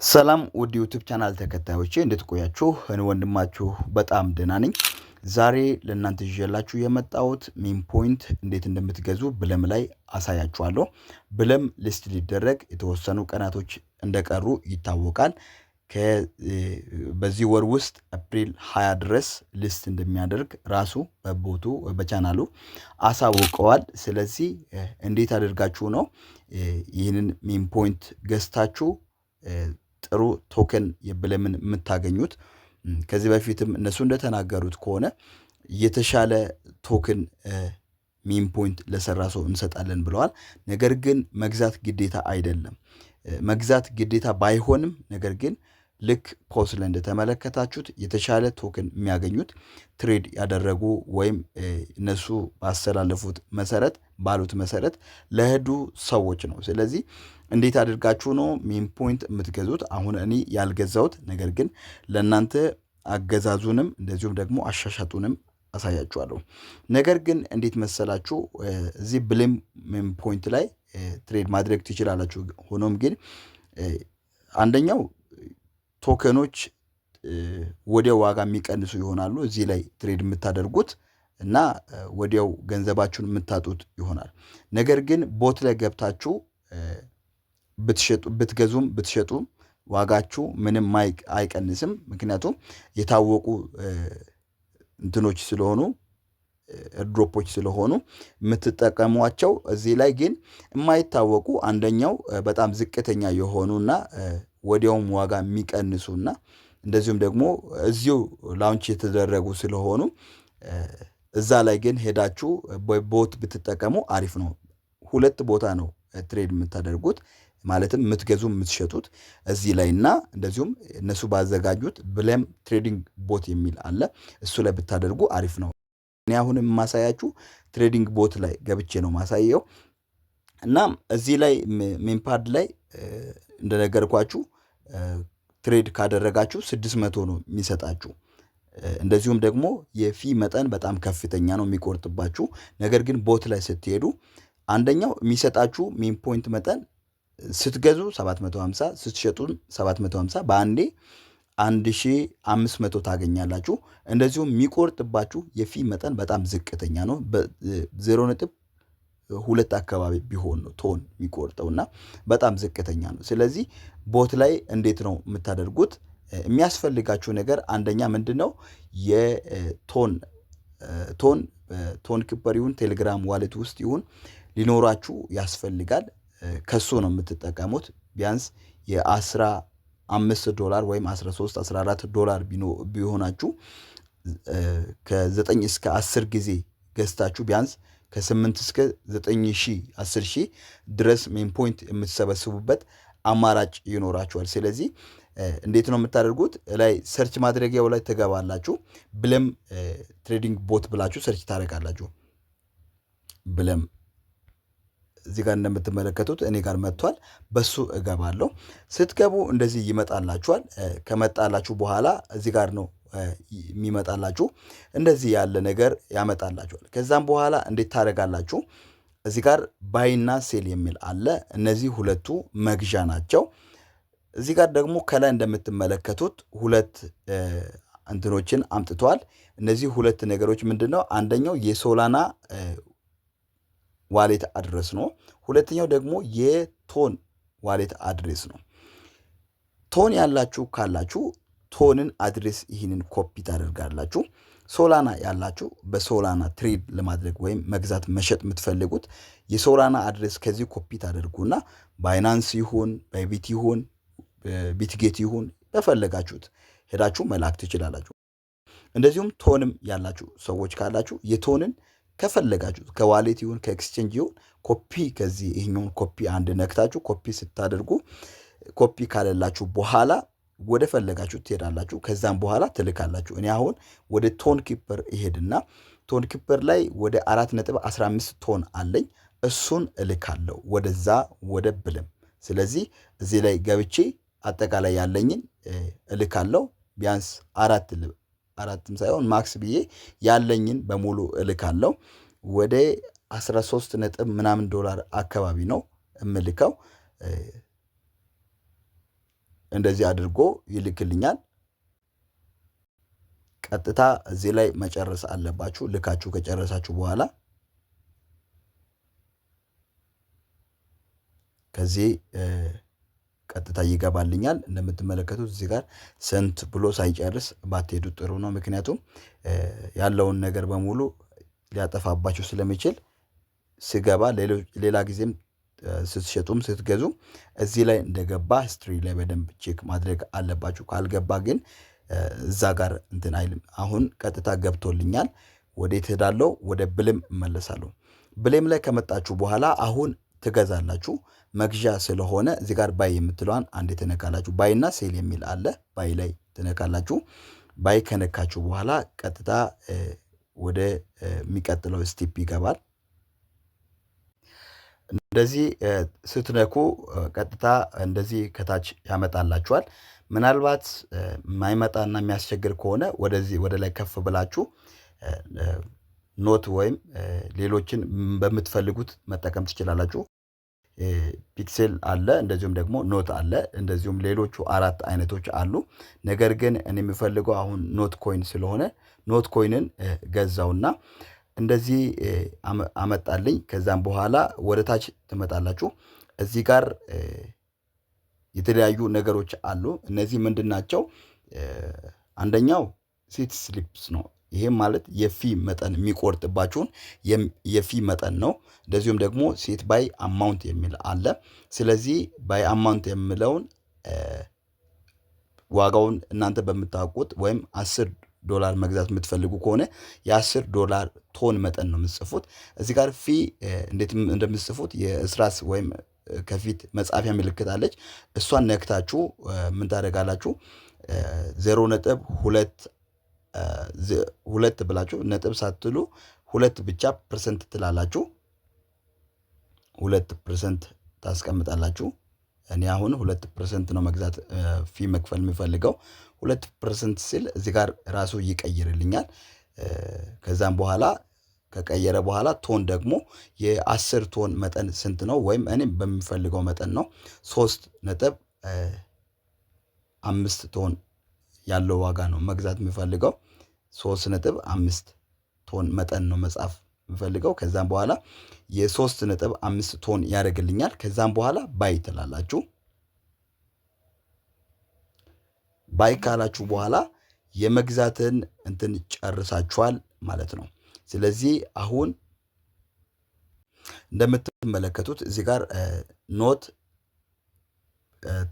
ሰላም ውድ ዩቲዩብ ቻናል ተከታዮቼ እንዴት ቆያችሁ? እኔ ወንድማችሁ በጣም ደህና ነኝ። ዛሬ ለእናንተ ይዤላችሁ የመጣሁት ሜን ፖይንት እንዴት እንደምትገዙ ብለም ላይ አሳያችኋለሁ። ብለም ሊስት ሊደረግ የተወሰኑ ቀናቶች እንደቀሩ ይታወቃል። በዚህ ወር ውስጥ አፕሪል 20 ድረስ ሊስት እንደሚያደርግ ራሱ በቦቱ በቻናሉ አሳውቀዋል። ስለዚህ እንዴት አድርጋችሁ ነው ይህንን ሜን ፖይንት ገዝታችሁ ጥሩ ቶከን የብለምን የምታገኙት? ከዚህ በፊትም እነሱ እንደተናገሩት ከሆነ የተሻለ ቶከን ሜን ፖይንት ለሰራ ሰው እንሰጣለን ብለዋል። ነገር ግን መግዛት ግዴታ አይደለም። መግዛት ግዴታ ባይሆንም ነገር ግን ልክ ፖስት ላይ እንደተመለከታችሁት የተሻለ ቶከን የሚያገኙት ትሬድ ያደረጉ ወይም እነሱ ባስተላለፉት መሰረት ባሉት መሰረት ለሄዱ ሰዎች ነው። ስለዚህ እንዴት አድርጋችሁ ነው ሜን ፖይንት የምትገዙት? አሁን እኔ ያልገዛሁት ነገር ግን ለእናንተ አገዛዙንም እንደዚሁም ደግሞ አሻሻጡንም አሳያችኋለሁ። ነገር ግን እንዴት መሰላችሁ እዚህ ብለም ሜን ፖይንት ላይ ትሬድ ማድረግ ትችላላችሁ። ሆኖም ግን አንደኛው ቶከኖች ወዲያው ዋጋ የሚቀንሱ ይሆናሉ እዚህ ላይ ትሬድ የምታደርጉት እና ወዲያው ገንዘባችሁን የምታጡት ይሆናል። ነገር ግን ቦት ላይ ገብታችሁ ብትገዙም ብትሸጡም ዋጋችሁ ምንም አይቀንስም። ምክንያቱም የታወቁ እንትኖች ስለሆኑ ድሮፖች ስለሆኑ የምትጠቀሟቸው። እዚህ ላይ ግን የማይታወቁ አንደኛው በጣም ዝቅተኛ የሆኑና ወዲያውም ዋጋ የሚቀንሱና እንደዚሁም ደግሞ እዚሁ ላውንች የተደረጉ ስለሆኑ እዛ ላይ ግን ሄዳችሁ ቦት ብትጠቀሙ አሪፍ ነው። ሁለት ቦታ ነው ትሬድ የምታደርጉት ማለትም የምትገዙ የምትሸጡት እዚህ ላይ እና እንደዚሁም እነሱ ባዘጋጁት ብለም ትሬዲንግ ቦት የሚል አለ። እሱ ላይ ብታደርጉ አሪፍ ነው። እኔ አሁን የማሳያችሁ ትሬዲንግ ቦት ላይ ገብቼ ነው ማሳየው። እናም እዚህ ላይ ሜን ፓድ ላይ እንደነገርኳችሁ ትሬድ ካደረጋችሁ 600 ነው የሚሰጣችሁ። እንደዚሁም ደግሞ የፊ መጠን በጣም ከፍተኛ ነው የሚቆርጥባችሁ። ነገር ግን ቦት ላይ ስትሄዱ አንደኛው የሚሰጣችሁ ሜን ፖይንት መጠን ስትገዙ 750 ስትሸጡን 750 በአንዴ 1500 ታገኛላችሁ። እንደዚሁም የሚቆርጥባችሁ የፊ መጠን በጣም ዝቅተኛ ነው። በ0.2 አካባቢ ቢሆን ነው ቶን የሚቆርጠውና በጣም ዝቅተኛ ነው። ስለዚህ ቦት ላይ እንዴት ነው የምታደርጉት? የሚያስፈልጋችሁ ነገር አንደኛ ምንድነው የቶን ኪፐር ይሁን ቴሌግራም ዋሌት ውስጥ ይሁን ሊኖራችሁ ያስፈልጋል። ከሱ ነው የምትጠቀሙት። ቢያንስ $15 ወይም 13 $14 ቢሆናችሁ ከ9 እስከ 10 ጊዜ ገዝታችሁ ቢያንስ ከ8 እስከ 9000 10000 ድረስ ሜን ፖይንት የምትሰበስቡበት አማራጭ ይኖራችኋል። ስለዚህ እንዴት ነው የምታደርጉት? ላይ ሰርች ማድረጊያው ላይ ትገባላችሁ። ብለም ትሬዲንግ ቦት ብላችሁ ሰርች ታደርጋላችሁ። ብለም እዚህ ጋር እንደምትመለከቱት እኔ ጋር መጥቷል። በሱ እገባለሁ። ስትገቡ እንደዚህ ይመጣላችኋል። ከመጣላችሁ በኋላ እዚህ ጋር ነው የሚመጣላችሁ። እንደዚህ ያለ ነገር ያመጣላችኋል። ከዛም በኋላ እንዴት ታደርጋላችሁ? እዚህ ጋር ባይና ሴል የሚል አለ። እነዚህ ሁለቱ መግዣ ናቸው። እዚህ ጋር ደግሞ ከላይ እንደምትመለከቱት ሁለት እንትኖችን አምጥተዋል። እነዚህ ሁለት ነገሮች ምንድነው? አንደኛው የሶላና ዋሌት አድሬስ ነው። ሁለተኛው ደግሞ የቶን ዋሌት አድሬስ ነው። ቶን ያላችሁ ካላችሁ ቶንን አድሬስ ይህንን ኮፒ ታደርጋላችሁ። ሶላና ያላችሁ በሶላና ትሬድ ለማድረግ ወይም መግዛት መሸጥ የምትፈልጉት የሶላና አድሬስ ከዚህ ኮፒ ታደርጉና ባይናንስ ይሁን ባይቢት ይሁን ቢትጌት ይሁን በፈለጋችሁት ሄዳችሁ መላክ ትችላላችሁ። እንደዚሁም ቶንም ያላችሁ ሰዎች ካላችሁ የቶንን ከፈለጋችሁ ከዋሌት ይሁን ከኤክስቼንጅ ይሁን ኮፒ ከዚህ ይሄኛውን ኮፒ አንድ ነክታችሁ ኮፒ ስታደርጉ ኮፒ ካለላችሁ በኋላ ወደ ፈለጋችሁ ትሄዳላችሁ። ከዛም በኋላ ትልካላችሁ። እኔ አሁን ወደ ቶን ኪፐር ይሄድና ቶን ኪፐር ላይ ወደ 4.15 ቶን አለኝ። እሱን እልካለሁ ወደዛ ወደ ብለም። ስለዚህ እዚህ ላይ ገብቼ አጠቃላይ ያለኝን እልካለሁ። ቢያንስ አራትም ሳይሆን ማክስ ብዬ ያለኝን በሙሉ እልካለሁ። ወደ 13 ነጥብ ምናምን ዶላር አካባቢ ነው እምልከው። እንደዚህ አድርጎ ይልክልኛል። ቀጥታ እዚህ ላይ መጨረስ አለባችሁ። ልካችሁ ከጨረሳችሁ በኋላ ከዚህ ቀጥታ ይገባልኛል። እንደምትመለከቱት እዚህ ጋር ስንት ብሎ ሳይጨርስ ባትሄዱ ጥሩ ነው። ምክንያቱም ያለውን ነገር በሙሉ ሊያጠፋባችሁ ስለሚችል ስገባ ሌላ ጊዜም ስትሸጡም ስትገዙ እዚህ ላይ እንደገባ ሂስትሪ ላይ በደንብ ቼክ ማድረግ አለባችሁ። ካልገባ ግን እዛ ጋር እንትን አይልም። አሁን ቀጥታ ገብቶልኛል። ወዴት ሄዳለሁ? ወደ ብሌም እመለሳለሁ። ብሌም ላይ ከመጣችሁ በኋላ አሁን ትገዛላችሁ። መግዣ ስለሆነ እዚህ ጋር ባይ የምትለዋን አንዴ ትነካላችሁ። ባይና ሴል የሚል አለ። ባይ ላይ ትነካላችሁ። ባይ ከነካችሁ በኋላ ቀጥታ ወደ የሚቀጥለው ስቴፕ ይገባል። እንደዚህ ስትነኩ ቀጥታ እንደዚህ ከታች ያመጣላችኋል። ምናልባት የማይመጣና የሚያስቸግር ከሆነ ወደዚህ ወደ ላይ ከፍ ብላችሁ ኖት ወይም ሌሎችን በምትፈልጉት መጠቀም ትችላላችሁ። ፒክሴል አለ፣ እንደዚሁም ደግሞ ኖት አለ፣ እንደዚሁም ሌሎቹ 4 አይነቶች አሉ። ነገር ግን እኔ የምፈልገው አሁን ኖት ኮይን ስለሆነ ኖት ኮይንን ገዛውና እንደዚህ አመጣልኝ። ከዛም በኋላ ወደ ታች ትመጣላችሁ። እዚህ ጋር የተለያዩ ነገሮች አሉ። እነዚህ ምንድን ናቸው? አንደኛው ሴት ስሊፕስ ነው። ይሄም ማለት የፊ መጠን የሚቆርጥባችሁን የፊ መጠን ነው። እንደዚሁም ደግሞ ሴት ባይ አማውንት የሚል አለ። ስለዚህ ባይ አማውንት የሚለውን ዋጋውን እናንተ በምታውቁት ወይም $10 መግዛት የምትፈልጉ ከሆነ $10 ቶን መጠን ነው የምትጽፉት። እዚህ ጋር ፊ እንዴት እንደምትጽፉት የእስራስ ወይም ከፊት መጻፊያ ምልክት አለች። እሷን ነክታችሁ ምን ታደርጋላችሁ? 0.2 ብላችሁ ነጥብ ሳትሉ 2 ብቻ ፐርሰንት ትላላችሁ። 2% ታስቀምጣላችሁ። እኔ አሁን 2% ነው መግዛት ፊ መክፈል የሚፈልገው። 2% ሲል እዚህ ጋር ራሱ ይቀይርልኛል። ከዛም በኋላ ከቀየረ በኋላ ቶን ደግሞ የ10 ቶን መጠን ስንት ነው? ወይም እኔ በሚፈልገው መጠን ነው። 3.5 ቶን ያለው ዋጋ ነው መግዛት የሚፈልገው። 3.5 ቶን መጠን ነው መጻፍ የምፈልገው። ከዛም በኋላ የ3.5 ቶን ያደርግልኛል። ከዛም በኋላ ባይ ትላላችሁ። ባይ ካላችሁ በኋላ የመግዛትን እንትን ጨርሳችኋል ማለት ነው። ስለዚህ አሁን እንደምትመለከቱት እዚህ ጋር ኖት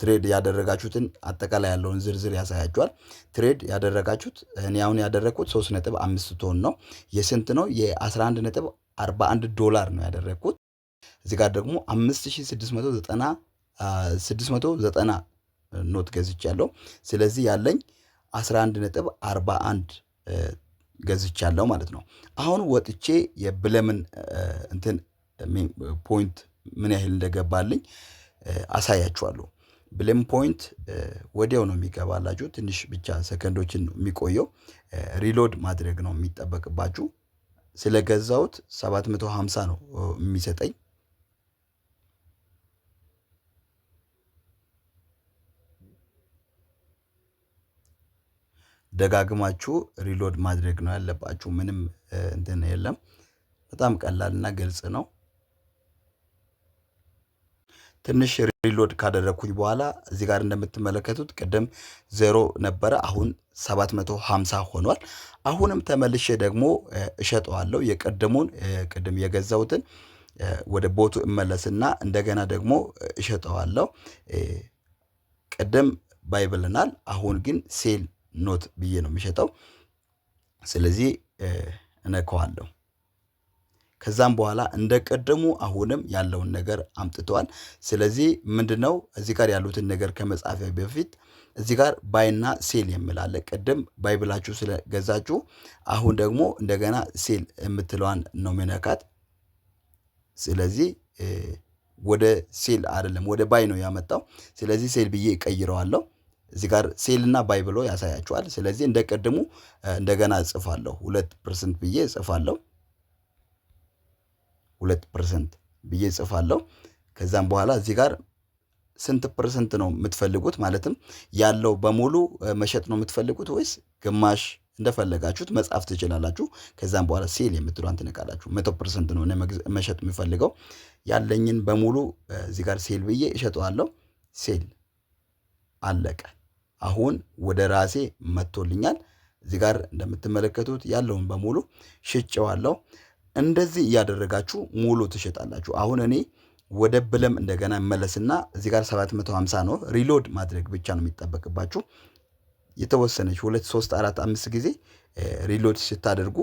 ትሬድ ያደረጋችሁትን አጠቃላይ ያለውን ዝርዝር ያሳያችኋል። ትሬድ ያደረጋችሁት እኔ አሁን ያደረግኩት 3.5 ቶን ነው። የስንት ነው? $11.41 ነው ያደረግኩት። እዚህ ጋር ደግሞ 5690 ኖት ገዝቻለሁ። ስለዚህ ያለኝ 11.41 ገዝቻለሁ ማለት ነው። አሁን ወጥቼ የብሌምን እንትን ፖይንት ምን ያህል እንደገባልኝ አሳያችኋለሁ። ብሌም ፖይንት ወዲያው ነው የሚገባላችሁ። ትንሽ ብቻ ሰከንዶችን ነው የሚቆየው። ሪሎድ ማድረግ ነው የሚጠበቅባችሁ። ስለገዛሁት 750 ነው የሚሰጠኝ። ደጋግማችሁ ሪሎድ ማድረግ ነው ያለባችሁ። ምንም እንትን የለም። በጣም ቀላልና ግልጽ ነው። ትንሽ ሪሎድ ካደረግኩኝ በኋላ እዚህ ጋር እንደምትመለከቱት ቅድም 0 ነበረ፣ አሁን 750 ሆኗል። አሁንም ተመልሼ ደግሞ እሸጠዋለሁ። ቅድም የገዛሁትን ወደ ቦቱ እመለስና እንደገና ደግሞ እሸጠዋለሁ። ቅድም ባይ ብለናል። አሁን ግን ሴል ኖት ብዬ ነው የሚሸጠው። ስለዚህ እነካዋለሁ። ከዛም በኋላ እንደ ቀደሙ አሁንም ያለውን ነገር አምጥተዋል። ስለዚህ ምንድነው እዚህ ጋር ያሉትን ነገር ከመጻፊያ በፊት እዚህ ጋር ባይና ሴል የሚል አለ። ቅድም ባይ ብላችሁ ስለገዛችሁ አሁን ደግሞ እንደገና ሴል የምትለዋን ነው የሚነካት። ስለዚህ ወደ ሴል አይደለም ወደ ባይ ነው ያመጣው። ስለዚህ ሴል ብዬ እቀይረዋለሁ። እዚህ ጋር ሴል እና ባይ ብሎ ያሳያችኋል። ስለዚህ እንደ ቀደሙ እንደገና እጽፋለሁ። 2% ብዬ እጽፋለሁ። 2% ብዬ እጽፋለሁ። ከዛም በኋላ እዚህ ጋር ስንት ፐርሰንት ነው የምትፈልጉት? ማለትም ያለው በሙሉ መሸጥ ነው የምትፈልጉት ወይስ ግማሽ? እንደፈለጋችሁት መጻፍ ትችላላችሁ። ከዛም በኋላ ሴል የምትሏን ትነካላችሁ። 100% ነው መሸጥ የምፈልገው ያለኝን በሙሉ እዚህ ጋር ሴል ብዬ እሸጠዋለሁ። ሴል አለቀ። አሁን ወደ ራሴ መጥቶልኛል። እዚህ ጋር እንደምትመለከቱት ያለውን በሙሉ ሽጬዋለሁ። እንደዚህ እያደረጋችሁ ሙሉ ትሸጣላችሁ። አሁን እኔ ወደ ብለም እንደገና መለስና እዚህ ጋር 750 ነው። ሪሎድ ማድረግ ብቻ ነው የሚጠበቅባችሁ። የተወሰነች 2 3 4 5 ጊዜ ሪሎድ ስታደርጉ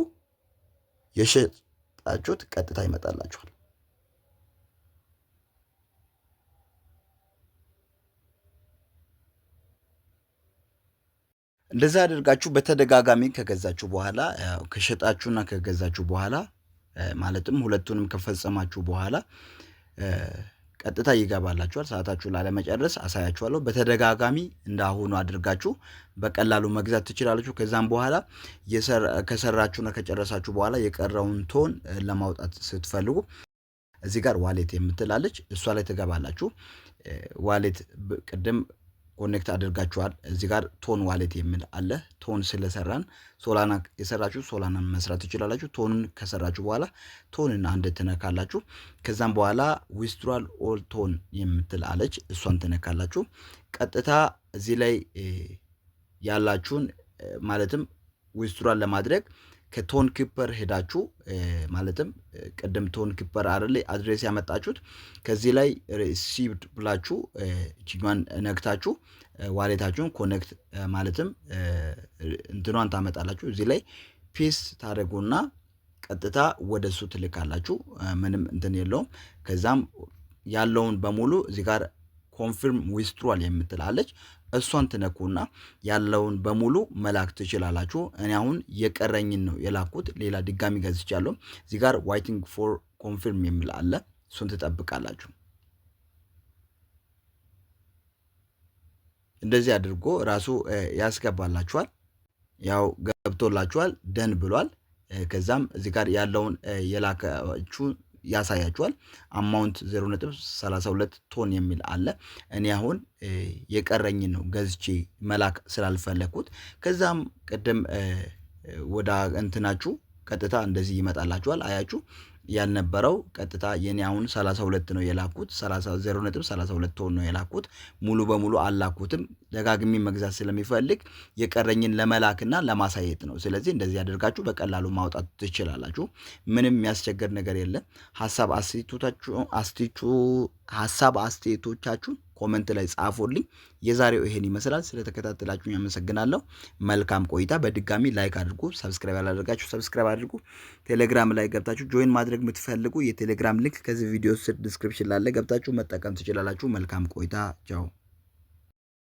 የሸጣችሁት ቀጥታ ይመጣላችኋል። እንደዛ አድርጋችሁ በተደጋጋሚ ከገዛችሁ በኋላ ከሸጣችሁና ከገዛችሁ በኋላ ማለትም ሁለቱንም ከፈጸማችሁ በኋላ ቀጥታ ይገባላችኋል። ሰዓታችሁ ላለመጨረስ አሳያችኋለሁ። በተደጋጋሚ እንዳሁኑ አድርጋችሁ በቀላሉ መግዛት ትችላላችሁ። ከዛም በኋላ ከሰራችሁና ከጨረሳችሁ በኋላ የቀረውን ቶን ለማውጣት ስትፈልጉ እዚህ ጋር ዋሌት የምትላለች እሷ ላይ ትገባላችሁ። ዋሌት ቅድም ኮኔክት አድርጋችኋል። እዚህ ጋር ቶን ዋሌት የሚል አለ። ቶን ስለሰራን ሶላና የሰራችሁ ሶላናን መስራት ትችላላችሁ። ቶንን ከሰራችሁ በኋላ ቶንን አንድ ትነካላችሁ። ከዛም በኋላ ዊዝድራል ኦል ቶን የምትል አለች፣ እሷን ትነካላችሁ። ቀጥታ እዚህ ላይ ያላችሁን ማለትም ዊዝድራል ለማድረግ ከቶን ኪፐር ሄዳችሁ ማለትም ቅድም ቶን ኪፐር አይደል አድሬስ ያመጣችሁት ከዚህ ላይ ሪሲቭድ ብላችሁ እቺኛን ነክታችሁ ዋሌታችሁን ኮኔክት ማለትም እንትኗን ታመጣላችሁ። እዚህ ላይ ፔስት ታደርጉና ቀጥታ ወደሱ ትልካላችሁ። ምንም እንትን የለውም። ከዛም ያለውን በሙሉ እዚህ ጋር ኮንፊርም ዊዝድራል የምትላለች እሷን ትነኩና ያለውን በሙሉ መላክ ትችላላችሁ። እኔ አሁን የቀረኝን ነው የላኩት። ሌላ ድጋሚ ገዝቻለሁ። እዚህ ጋር ዋይቲንግ ፎር ኮንፊርም የሚል አለ። እሱን ትጠብቃላችሁ። እንደዚህ አድርጎ ራሱ ያስገባላችኋል። ያው ገብቶላችኋል፣ ደን ብሏል። ከዛም እዚህ ጋር ያለውን የላካችሁ ያሳያችኋል። አማውንት 0.32 ቶን የሚል አለ። እኔ አሁን የቀረኝን ነው ገዝቼ መላክ ስላልፈለኩት። ከዛም ቅድም ወደ እንትናችሁ ቀጥታ እንደዚህ ይመጣላችኋል። አያችሁ ያልነበረው ቀጥታ የኔ አሁን 32 ነው የላኩት። 0.32 ቶን ነው የላኩት። ሙሉ በሙሉ አላኩትም። ደጋግሜ መግዛት ስለሚፈልግ የቀረኝን ለመላክና ለማሳየት ነው። ስለዚህ እንደዚህ አድርጋችሁ በቀላሉ ማውጣት ትችላላችሁ። ምንም የሚያስቸግር ነገር የለም። ሀሳብ አስተያየቶቻችሁን ኮመንት ላይ ጻፉልኝ። የዛሬው ይሄን ይመስላል። ስለተከታተላችሁ ያመሰግናለሁ። መልካም ቆይታ። በድጋሚ ላይክ አድርጉ። ሰብስክራይብ ያላደረጋችሁ ሰብስክራይብ አድርጉ። ቴሌግራም ላይ ገብታችሁ ጆይን ማድረግ የምትፈልጉ የቴሌግራም ሊንክ ከዚህ ቪዲዮ ስር ዲስክሪፕሽን ላለ ገብታችሁ መጠቀም ትችላላችሁ። መልካም ቆይታ። ቻው